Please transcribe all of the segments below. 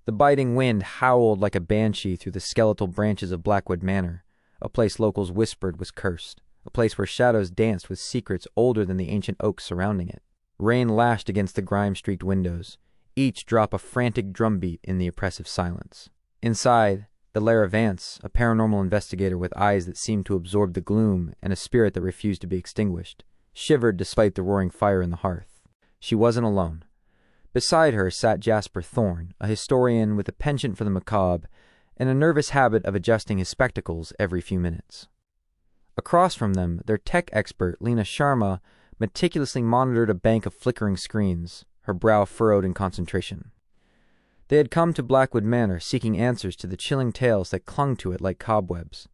The biting wind howled like a banshee through the skeletal branches of Blackwood Manor, a place locals whispered was cursed, a place where shadows danced with secrets older than the ancient oaks surrounding it. Rain lashed against the grime-streaked windows, each drop a frantic drumbeat in the oppressive silence. Inside, Elara Vance, a paranormal investigator with eyes that seemed to absorb the gloom and a spirit that refused to be extinguished, shivered despite the roaring fire in the hearth. She wasn't alone. Beside her sat Jasper Thorne, a historian with a penchant for the macabre and a nervous habit of adjusting his spectacles every few minutes. Across from them, their tech expert, Lena Sharma, meticulously monitored a bank of flickering screens, her brow furrowed in concentration. They had come to Blackwood Manor seeking answers to the chilling tales that clung to it like cobwebs.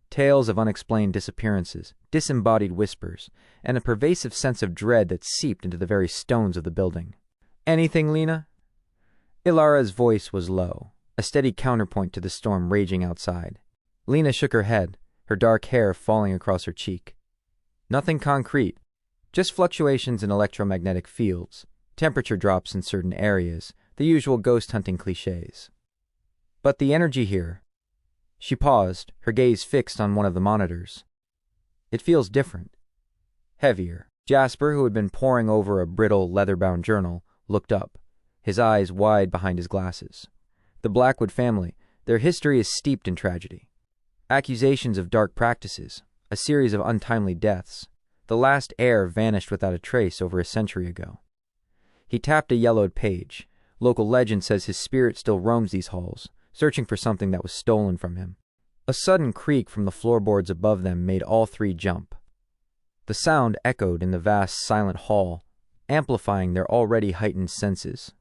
Tales of unexplained disappearances, disembodied whispers, and a pervasive sense of dread that seeped into the very stones of the building. "Anything, Lena?" Elara's voice was low, a steady counterpoint to the storm raging outside. Lena shook her head, her dark hair falling across her cheek. "Nothing concrete, just fluctuations in electromagnetic fields, temperature drops in certain areas, the usual ghost hunting cliches. But the energy here..." She paused, her gaze fixed on one of the monitors. "It feels different. Heavier." Jasper, who had been poring over a brittle, leather-bound journal, looked up, his eyes wide behind his glasses. The Blackwood family, their history is steeped in tragedy. Accusations of dark practices, a series of untimely deaths. The last heir vanished without a trace over a century ago. He tapped a yellowed page. Local legend says his spirit still roams these halls, searching for something that was stolen from him. A sudden creak from the floorboards above them made all three jump. The sound echoed in the vast, silent hall, amplifying their already heightened senses.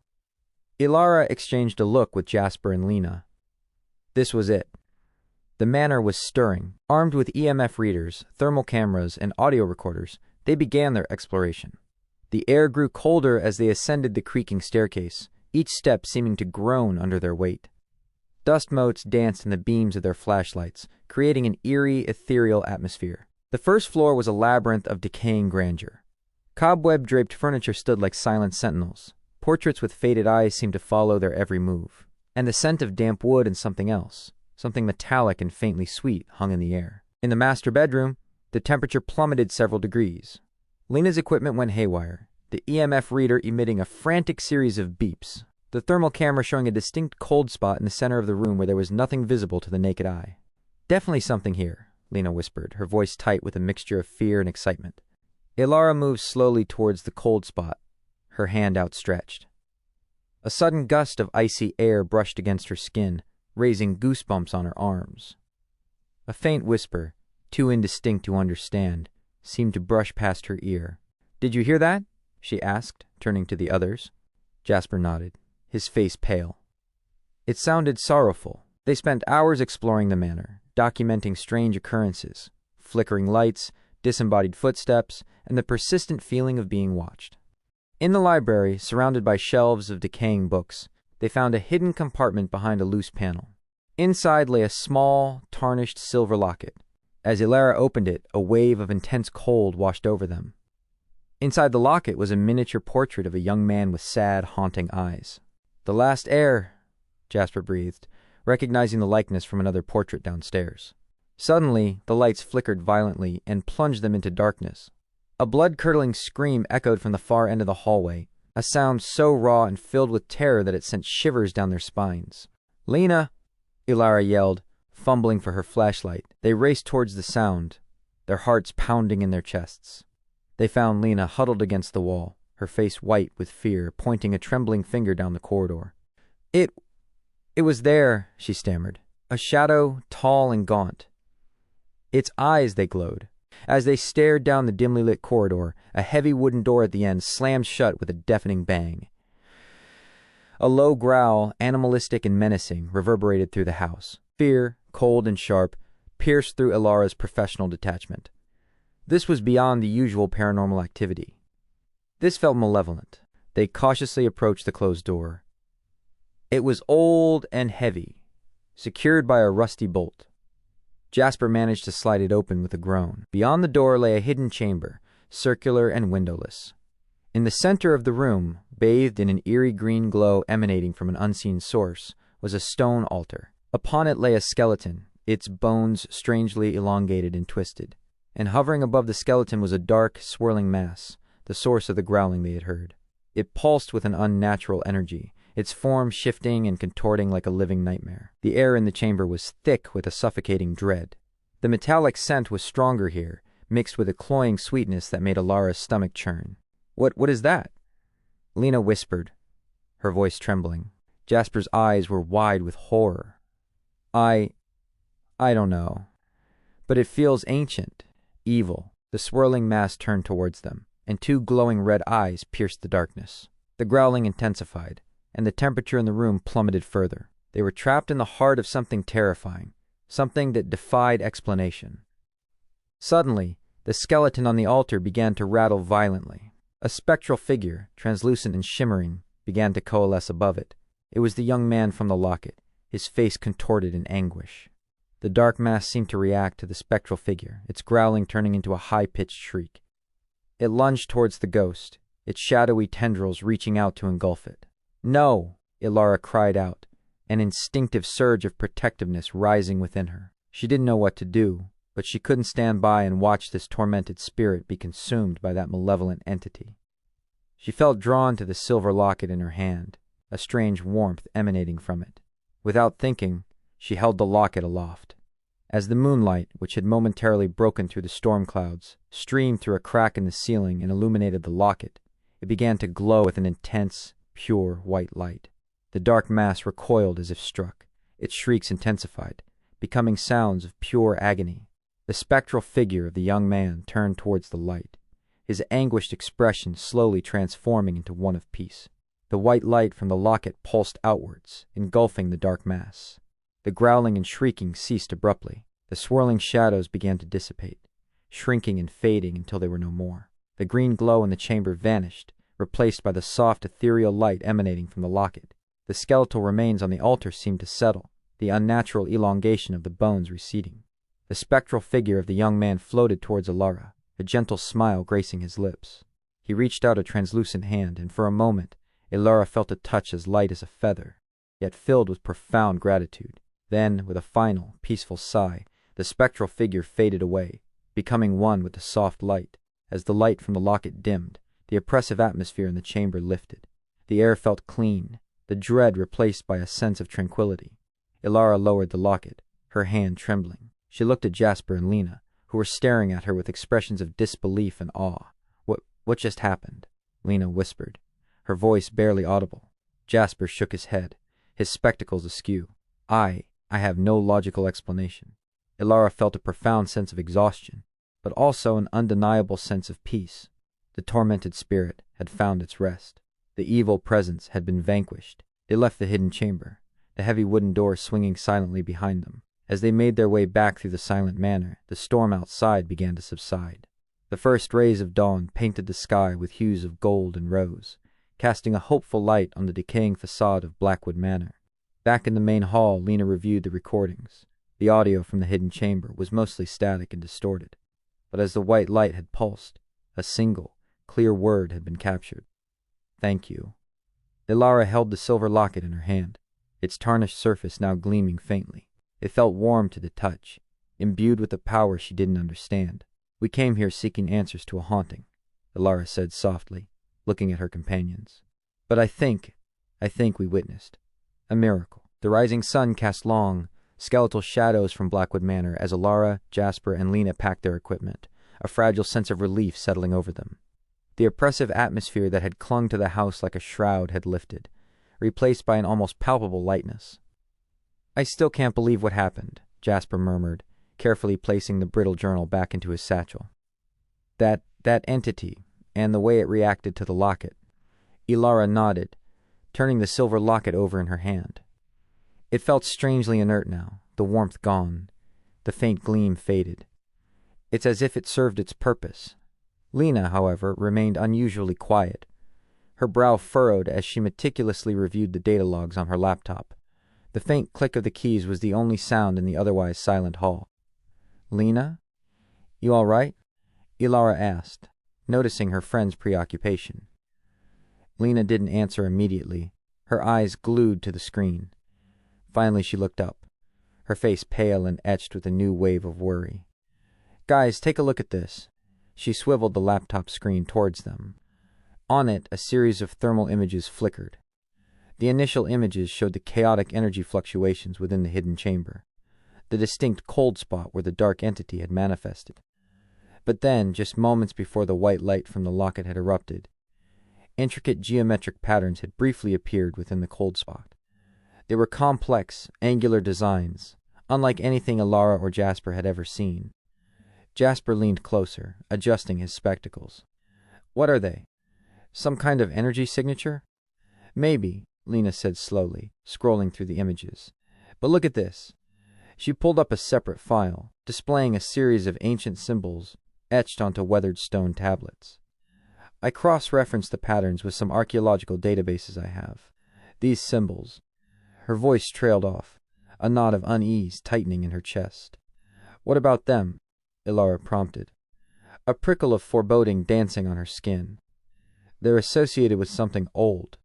Elara exchanged a look with Jasper and Lena. This was it. The manor was stirring. Armed with EMF readers, thermal cameras, and audio recorders, they began their exploration. The air grew colder as they ascended the creaking staircase, each step seeming to groan under their weight. Dust motes danced in the beams of their flashlights, creating an eerie, ethereal atmosphere. The first floor was a labyrinth of decaying grandeur. Cobweb-draped furniture stood like silent sentinels. Portraits with faded eyes seemed to follow their every move. And the scent of damp wood and something else, something metallic and faintly sweet, hung in the air. In the master bedroom, the temperature plummeted several degrees. Lena's equipment went haywire, the EMF reader emitting a frantic series of beeps, the thermal camera showing a distinct cold spot in the center of the room where there was nothing visible to the naked eye. "Definitely something here," Lena whispered, her voice tight with a mixture of fear and excitement. Elara moved slowly towards the cold spot, her hand outstretched. A sudden gust of icy air brushed against her skin, raising goosebumps on her arms. A faint whisper, too indistinct to understand, seemed to brush past her ear. "Did you hear that?" she asked, turning to the others. Jasper nodded, his face pale. It sounded sorrowful. They spent hours exploring the manor, documenting strange occurrences, flickering lights, disembodied footsteps, and the persistent feeling of being watched. In the library, surrounded by shelves of decaying books, they found a hidden compartment behind a loose panel. Inside lay a small, tarnished silver locket. As Elara opened it, a wave of intense cold washed over them. Inside the locket was a miniature portrait of a young man with sad, haunting eyes. "The last heir," Jasper breathed, recognizing the likeness from another portrait downstairs. Suddenly, the lights flickered violently and plunged them into darkness. A blood-curdling scream echoed from the far end of the hallway, a sound so raw and filled with terror that it sent shivers down their spines. "Lena!" Elara yelled, fumbling for her flashlight. They raced towards the sound, their hearts pounding in their chests. They found Lena huddled against the wall, her face white with fear, pointing a trembling finger down the corridor. It was there," she stammered. "A shadow, tall and gaunt. Its eyes," they glowed. As they stared down the dimly lit corridor, a heavy wooden door at the end slammed shut with a deafening bang. A low growl, animalistic and menacing, reverberated through the house. Fear, cold and sharp, pierced through Elara's professional detachment. This was beyond the usual paranormal activity. This felt malevolent. They cautiously approached the closed door. It was old and heavy, secured by a rusty bolt. Jasper managed to slide it open with a groan. Beyond the door lay a hidden chamber, circular and windowless. In the center of the room, bathed in an eerie green glow emanating from an unseen source, was a stone altar. Upon it lay a skeleton, its bones strangely elongated and twisted. And hovering above the skeleton was a dark, swirling mass, the source of the growling they had heard. It pulsed with an unnatural energy, its form shifting and contorting like a living nightmare. The air in the chamber was thick with a suffocating dread. The metallic scent was stronger here, mixed with a cloying sweetness that made Elara's stomach churn. What is that?" Lena whispered, her voice trembling. Jasper's eyes were wide with horror. I don't know. But it feels ancient, evil." The swirling mass turned towards them, and two glowing red eyes pierced the darkness. The growling intensified, and the temperature in the room plummeted further. They were trapped in the heart of something terrifying, something that defied explanation. Suddenly, the skeleton on the altar began to rattle violently. A spectral figure, translucent and shimmering, began to coalesce above it. It was the young man from the locket, his face contorted in anguish. The dark mass seemed to react to the spectral figure, its growling turning into a high-pitched shriek. It lunged towards the ghost, its shadowy tendrils reaching out to engulf it. "No!" Elara cried out, an instinctive surge of protectiveness rising within her. She didn't know what to do, but she couldn't stand by and watch this tormented spirit be consumed by that malevolent entity. She felt drawn to the silver locket in her hand, a strange warmth emanating from it. Without thinking, she held the locket aloft. As the moonlight, which had momentarily broken through the storm clouds, streamed through a crack in the ceiling and illuminated the locket, it began to glow with an intense, pure white light. The dark mass recoiled as if struck. Its shrieks intensified, becoming sounds of pure agony. The spectral figure of the young man turned towards the light, his anguished expression slowly transforming into one of peace. The white light from the locket pulsed outwards, engulfing the dark mass. The growling and shrieking ceased abruptly. The swirling shadows began to dissipate, shrinking and fading until they were no more. The green glow in the chamber vanished, replaced by the soft ethereal light emanating from the locket. The skeletal remains on the altar seemed to settle, the unnatural elongation of the bones receding. The spectral figure of the young man floated towards Elara, a gentle smile gracing his lips. He reached out a translucent hand, and for a moment, Elara felt a touch as light as a feather, yet filled with profound gratitude. Then, with a final, peaceful sigh, the spectral figure faded away, becoming one with the soft light. As the light from the locket dimmed, the oppressive atmosphere in the chamber lifted. The air felt clean, the dread replaced by a sense of tranquility. Elara lowered the locket, her hand trembling. She looked at Jasper and Lena, who were staring at her with expressions of disbelief and awe. What just happened?" Lena whispered, her voice barely audible. Jasper shook his head, his spectacles askew. I have no logical explanation." Elara felt a profound sense of exhaustion, but also an undeniable sense of peace. The tormented spirit had found its rest. The evil presence had been vanquished. They left the hidden chamber, the heavy wooden door swinging silently behind them. As they made their way back through the silent manor, the storm outside began to subside. The first rays of dawn painted the sky with hues of gold and rose, casting a hopeful light on the decaying facade of Blackwood Manor. Back in the main hall, Lena reviewed the recordings. The audio from the hidden chamber was mostly static and distorted, but as the white light had pulsed, a single, clear word had been captured. "Thank you." Elara held the silver locket in her hand, its tarnished surface now gleaming faintly. It felt warm to the touch, imbued with a power she didn't understand. "We came here seeking answers to a haunting," Elara said softly, looking at her companions. "But I think we witnessed a miracle." The rising sun cast long, skeletal shadows from Blackwood Manor as Elara, Jasper, and Lena packed their equipment, a fragile sense of relief settling over them. The oppressive atmosphere that had clung to the house like a shroud had lifted, replaced by an almost palpable lightness. "I still can't believe what happened," Jasper murmured, carefully placing the brittle journal back into his satchel. That entity, and the way it reacted to the locket." Elara nodded, turning the silver locket over in her hand. It felt strangely inert now, the warmth gone, the faint gleam faded. It's as if it served its purpose. Lena, however, remained unusually quiet, her brow furrowed as she meticulously reviewed the data logs on her laptop. The faint click of the keys was the only sound in the otherwise silent hall. "Lena, you all right?" Elara asked, noticing her friend's preoccupation. Lena didn't answer immediately, her eyes glued to the screen. Finally she looked up, her face pale and etched with a new wave of worry. "Guys, take a look at this." She swiveled the laptop screen towards them. On it, a series of thermal images flickered. The initial images showed the chaotic energy fluctuations within the hidden chamber, the distinct cold spot where the dark entity had manifested. But then, just moments before the white light from the locket had erupted, intricate geometric patterns had briefly appeared within the cold spot. They were complex, angular designs, unlike anything Elara or Jasper had ever seen. Jasper leaned closer, adjusting his spectacles. "What are they? Some kind of energy signature?" "Maybe," Lena said slowly, scrolling through the images. "But look at this." She pulled up a separate file, displaying a series of ancient symbols etched onto weathered stone tablets. "I cross-referenced the patterns with some archaeological databases I have. These symbols—" Her voice trailed off, a knot of unease tightening in her chest. "What about them?" Elara prompted, a prickle of foreboding dancing on her skin. "They're associated with something old.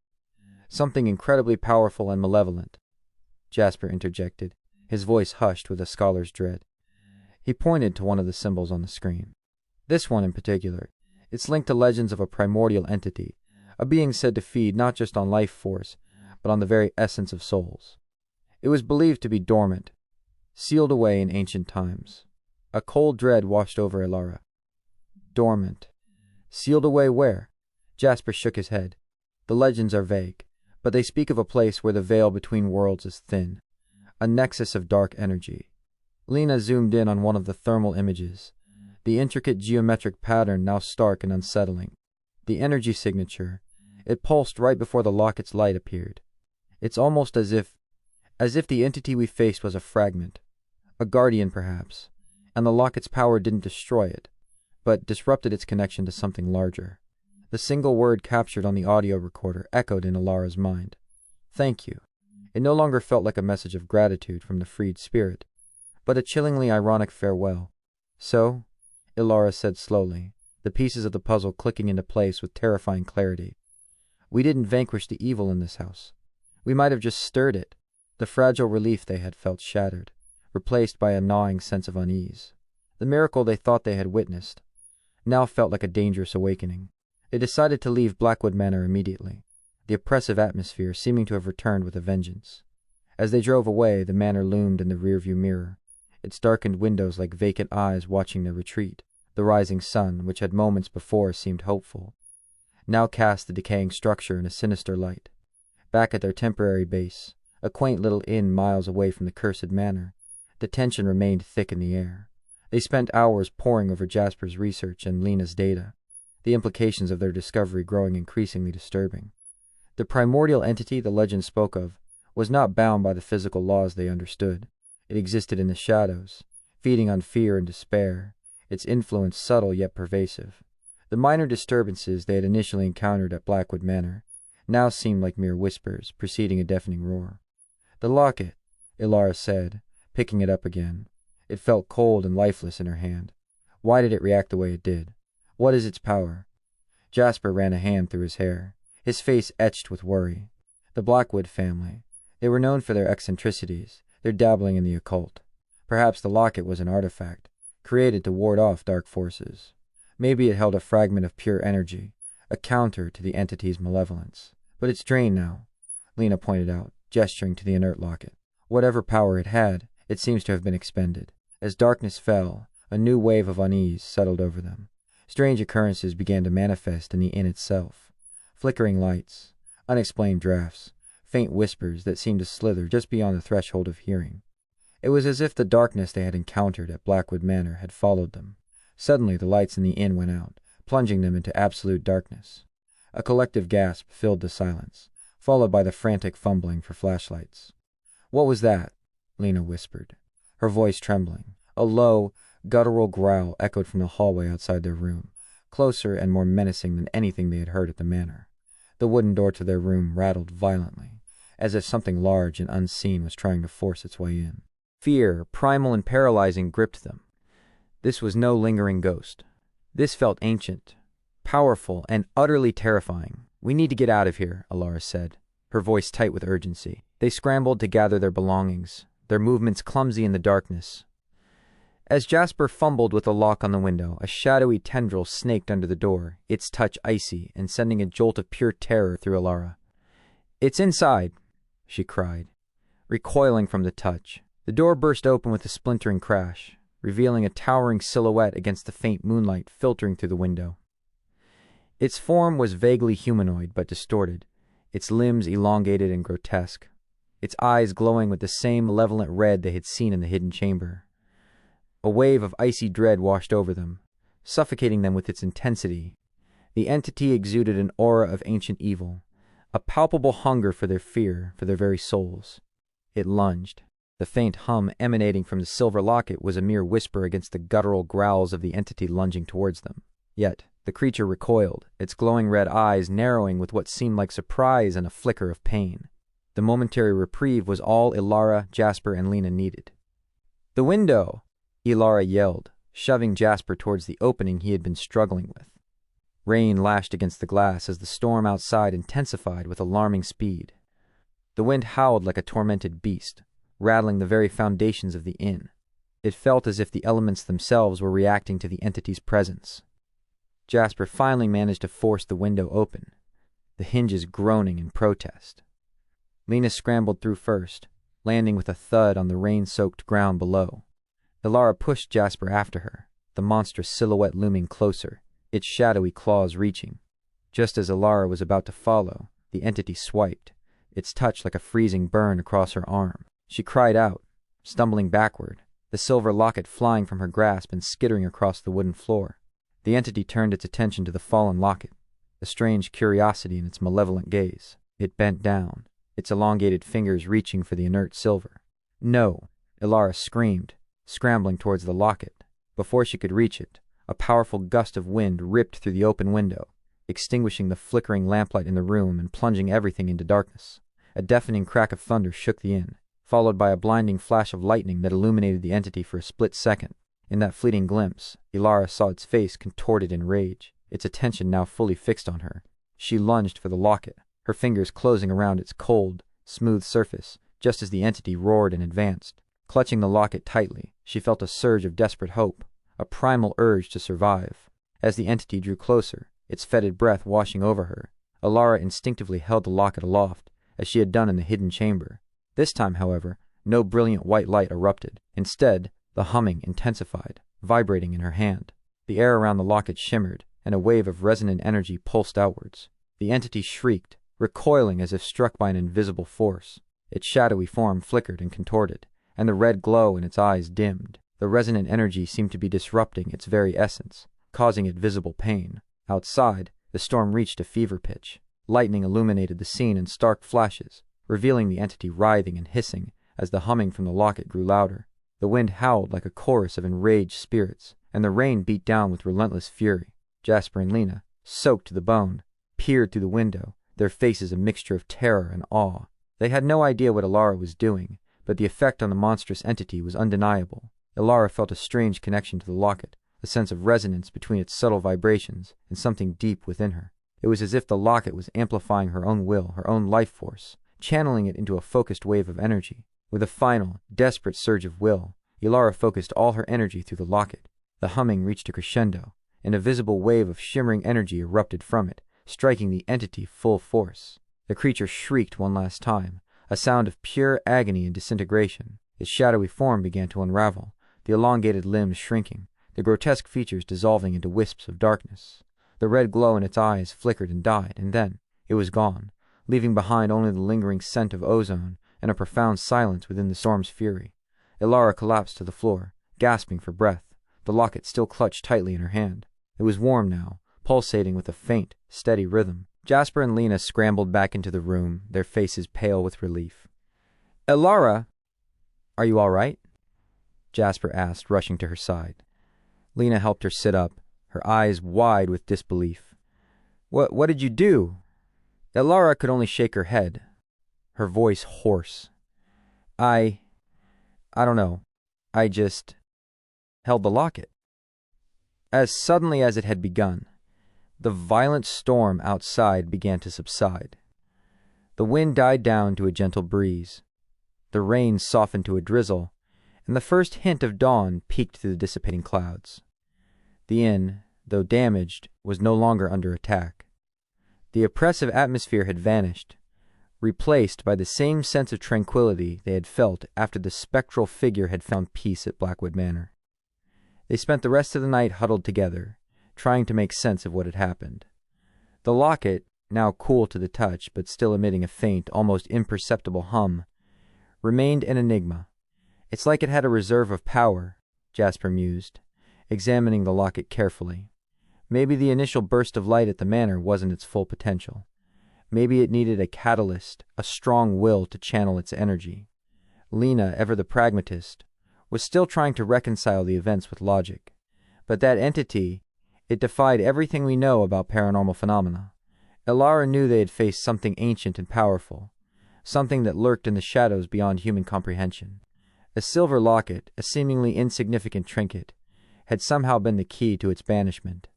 Something incredibly powerful and malevolent," Jasper interjected, his voice hushed with a scholar's dread. He pointed to one of the symbols on the screen. "This one in particular. It's linked to legends of a primordial entity, a being said to feed not just on life force, but on the very essence of souls. It was believed to be dormant, sealed away in ancient times." A cold dread washed over Elara. "Dormant. Sealed away where?" Jasper shook his head. "The legends are vague, but they speak of a place where the veil between worlds is thin, a nexus of dark energy." Lena zoomed in on one of the thermal images, the intricate geometric pattern now stark and unsettling. The energy signature, it pulsed right before the locket's light appeared. "It's almost as if the entity we faced was a fragment, a guardian perhaps, and the locket's power didn't destroy it, but disrupted its connection to something larger." The single word captured on the audio recorder echoed in Elara's mind. "Thank you." It no longer felt like a message of gratitude from the freed spirit, but a chillingly ironic farewell. "So," Elara said slowly, the pieces of the puzzle clicking into place with terrifying clarity, "we didn't vanquish the evil in this house. We might have just stirred it." The fragile relief they had felt shattered, replaced by a gnawing sense of unease. The miracle they thought they had witnessed now felt like a dangerous awakening. They decided to leave Blackwood Manor immediately, the oppressive atmosphere seeming to have returned with a vengeance. As they drove away, the manor loomed in the rearview mirror, its darkened windows like vacant eyes watching their retreat. The rising sun, which had moments before seemed hopeful, now cast the decaying structure in a sinister light. Back at their temporary base, a quaint little inn miles away from the cursed manor, the tension remained thick in the air. They spent hours poring over Jasper's research and Lena's data, the implications of their discovery growing increasingly disturbing. The primordial entity the legend spoke of was not bound by the physical laws they understood. It existed in the shadows, feeding on fear and despair, its influence subtle yet pervasive. The minor disturbances they had initially encountered at Blackwood Manor now seemed like mere whispers preceding a deafening roar. "The locket," Elara said, picking it up again. It felt cold and lifeless in her hand. "Why did it react the way it did? What is its power?" Jasper ran a hand through his hair, his face etched with worry. The Blackwood family. They were known for their eccentricities, their dabbling in the occult. Perhaps the locket was an artifact, created to ward off dark forces. Maybe it held a fragment of pure energy, a counter to the entity's malevolence. "But it's drained now," Lena pointed out, gesturing to the inert locket. "Whatever power it had, it seems to have been expended." As darkness fell, a new wave of unease settled over them. Strange occurrences began to manifest in the inn itself. Flickering lights, unexplained drafts, faint whispers that seemed to slither just beyond the threshold of hearing. It was as if the darkness they had encountered at Blackwood Manor had followed them. Suddenly the lights in the inn went out, plunging them into absolute darkness. A collective gasp filled the silence, followed by the frantic fumbling for flashlights. "What was that?" Lena whispered, her voice trembling. A low, guttural growl echoed from the hallway outside their room, closer and more menacing than anything they had heard at the manor. The wooden door to their room rattled violently, as if something large and unseen was trying to force its way in. Fear, primal and paralyzing, gripped them. This was no lingering ghost. This felt ancient, powerful, and utterly terrifying. "We need to get out of here," Elara said, her voice tight with urgency. They scrambled to gather their belongings, their movements clumsy in the darkness. As Jasper fumbled with the lock on the window, a shadowy tendril snaked under the door, its touch icy and sending a jolt of pure terror through Elara. "It's inside," she cried, recoiling from the touch. The door burst open with a splintering crash, revealing a towering silhouette against the faint moonlight filtering through the window. Its form was vaguely humanoid but distorted, its limbs elongated and grotesque, its eyes glowing with the same malevolent red they had seen in the hidden chamber. A wave of icy dread washed over them, suffocating them with its intensity. The entity exuded an aura of ancient evil, a palpable hunger for their fear, for their very souls. It lunged. The faint hum emanating from the silver locket was a mere whisper against the guttural growls of the entity lunging towards them. Yet the creature recoiled, its glowing red eyes narrowing with what seemed like surprise and a flicker of pain. The momentary reprieve was all Elara, Jasper, and Lena needed. "The window!" Elara yelled, shoving Jasper towards the opening he had been struggling with. Rain lashed against the glass as the storm outside intensified with alarming speed. The wind howled like a tormented beast, rattling the very foundations of the inn. It felt as if the elements themselves were reacting to the entity's presence. Jasper finally managed to force the window open, the hinges groaning in protest. Lena scrambled through first, landing with a thud on the rain-soaked ground below. Elara pushed Jasper after her, the monstrous silhouette looming closer, its shadowy claws reaching. Just as Elara was about to follow, the entity swiped, its touch like a freezing burn across her arm. She cried out, stumbling backward, the silver locket flying from her grasp and skittering across the wooden floor. The entity turned its attention to the fallen locket, a strange curiosity in its malevolent gaze. It bent down, its elongated fingers reaching for the inert silver. "No!" Elara screamed, scrambling towards the locket. Before she could reach it, a powerful gust of wind ripped through the open window, extinguishing the flickering lamplight in the room and plunging everything into darkness. A deafening crack of thunder shook the inn, followed by a blinding flash of lightning that illuminated the entity for a split second. In that fleeting glimpse, Elara saw its face contorted in rage, its attention now fully fixed on her. She lunged for the locket, her fingers closing around its cold, smooth surface, just as the entity roared and advanced. Clutching the locket tightly, she felt a surge of desperate hope, a primal urge to survive. As the entity drew closer, its fetid breath washing over her, Elara instinctively held the locket aloft, as she had done in the hidden chamber. This time, however, no brilliant white light erupted. Instead, the humming intensified, vibrating in her hand. The air around the locket shimmered, and a wave of resonant energy pulsed outwards. The entity shrieked, recoiling as if struck by an invisible force. Its shadowy form flickered and contorted, and the red glow in its eyes dimmed. The resonant energy seemed to be disrupting its very essence, causing it visible pain. Outside, the storm reached a fever pitch. Lightning illuminated the scene in stark flashes, revealing the entity writhing and hissing as the humming from the locket grew louder. The wind howled like a chorus of enraged spirits, and the rain beat down with relentless fury. Jasper and Lena, soaked to the bone, peered through the window, their faces a mixture of terror and awe. They had no idea what Elara was doing, but the effect on the monstrous entity was undeniable. Elara felt a strange connection to the locket, a sense of resonance between its subtle vibrations and something deep within her. It was as if the locket was amplifying her own will, her own life force, channeling it into a focused wave of energy. With a final, desperate surge of will, Elara focused all her energy through the locket. The humming reached a crescendo, and a visible wave of shimmering energy erupted from it, striking the entity full force. The creature shrieked one last time, a sound of pure agony and disintegration. Its shadowy form began to unravel, the elongated limbs shrinking, the grotesque features dissolving into wisps of darkness. The red glow in its eyes flickered and died, and then it was gone, leaving behind only the lingering scent of ozone and a profound silence within the storm's fury. Elara collapsed to the floor, gasping for breath, the locket still clutched tightly in her hand. It was warm now, pulsating with a faint, steady rhythm. Jasper and Lena scrambled back into the room, their faces pale with relief. "Elara, are you all right?" Jasper asked, rushing to her side. Lena helped her sit up, her eyes wide with disbelief. What did you do?" Elara could only shake her head, her voice hoarse. I don't know. I just held the locket." As suddenly as it had begun, The violent storm outside began to subside. The wind died down to a gentle breeze. The rain softened to a drizzle, and the first hint of dawn peeked through the dissipating clouds. The inn, though damaged, was no longer under attack. The oppressive atmosphere had vanished, replaced by the same sense of tranquility they had felt after the spectral figure had found peace at Blackwood Manor. They spent the rest of the night huddled together, trying to make sense of what had happened. The locket, now cool to the touch but still emitting a faint, almost imperceptible hum, remained an enigma. "It's like it had a reserve of power," Jasper mused, examining the locket carefully. Maybe the initial burst of light at the manor wasn't its full potential. Maybe it needed a catalyst, a strong will to channel its energy. Lena, ever the pragmatist, was still trying to reconcile the events with logic. But that entity, it defied everything we know about paranormal phenomena. Elara knew they had faced something ancient and powerful, something that lurked in the shadows beyond human comprehension. A silver locket, a seemingly insignificant trinket, had somehow been the key to its banishment.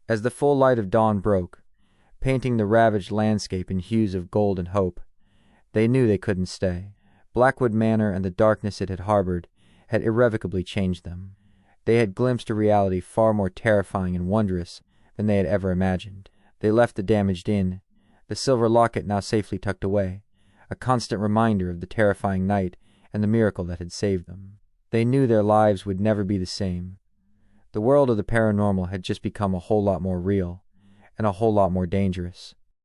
As the full light of dawn broke, painting the ravaged landscape in hues of gold and hope, they knew they couldn't stay. Blackwood Manor and the darkness it had harbored had irrevocably changed them. They had glimpsed a reality far more terrifying and wondrous than they had ever imagined. They left the damaged inn, the silver locket now safely tucked away, a constant reminder of the terrifying night and the miracle that had saved them. They knew their lives would never be the same. The world of the paranormal had just become a whole lot more real, and a whole lot more dangerous.